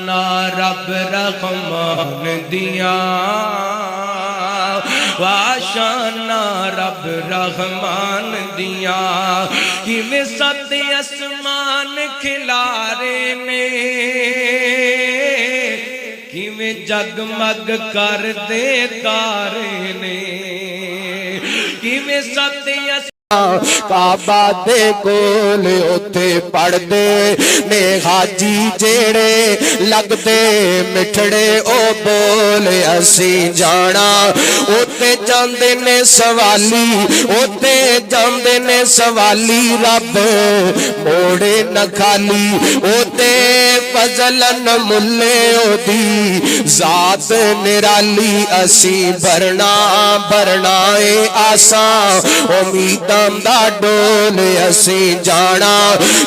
نا رب رحمان دیا واشانا رب رحمان دیا کیویں سات اسمان کھلارے نے کیویں جگمگ کر دے تارے نے کیویں سات کعبہ دے کول اوتے پڑھ دے نے حاجی جیڑے لگ دے مٹھڑے او بولے اسی جانا اوتے جاندے نے سوالی اوتے جاندے نے سوالی رب موڑے نہ خالی اوتے فضلن ملے او دی ذات نرالی اسی بھرنا بھرنا اے آساں امید دا ڈول اسی جانا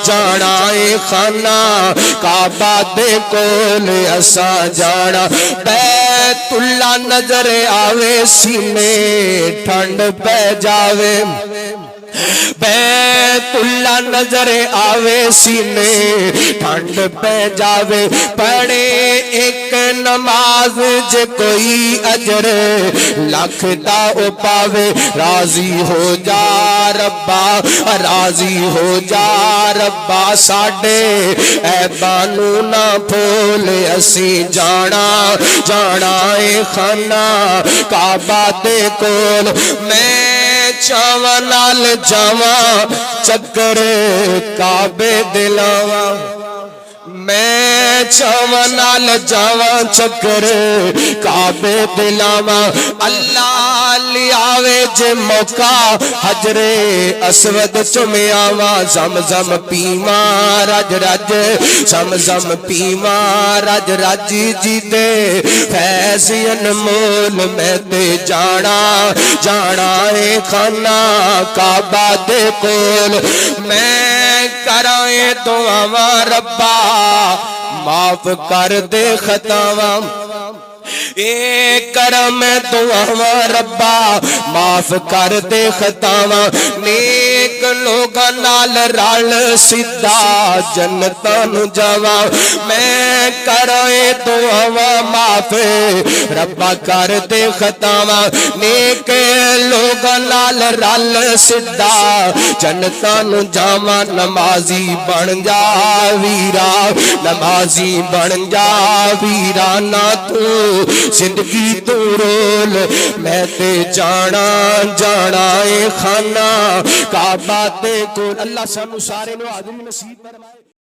جانا اے خانہ کعبہ دے کول اسا جانا بیت اللہ نظر آوے سینے ٹھنڈ پہ جاوے بیت اللہ نظر آوے سینے ٹھنڈ پہ جاوے پڑھے ایک نماز جے کوئی اجر لکھ دا او پاوے راضی ہو جا ربا راضی ہو جا ربا ساڈے اے بانو نہ پھول اسی جانا جانا اے خانہ کعبہ دے کول میں چاواں نال جاواں چکر کعبے دلاواں میں چاواں نال جاواں چکر کعبے دلاواں اللہ لیاوے جے موقع حجر اسود چمیاواں زمزم پیواں رج رج زمزم پیواں رج رج جی دے فیض انمول میں تے جانا جانا اے خانہ کعبہ دے کول میں کرائے دعاواں ربا معاف کر دے خطاواں اے کرم دعاواں ربا معاف کر دے خطاواں نیک لوگاں نال رل سیدھا جنتاں نو جاواں میں کرائے دعاواں معاف ربا کر دے خطاواں نیک لوگاں نال رل سیدھا جنتاں نو جاواں نمازی بن جا ویرا نمازی بن جا ویرا نہ تو زندگی تو رول میں تے جانا جانا اے خانہ کعبہ دے کول اللہ سانو سارے نو حاضری نصیب فرمائے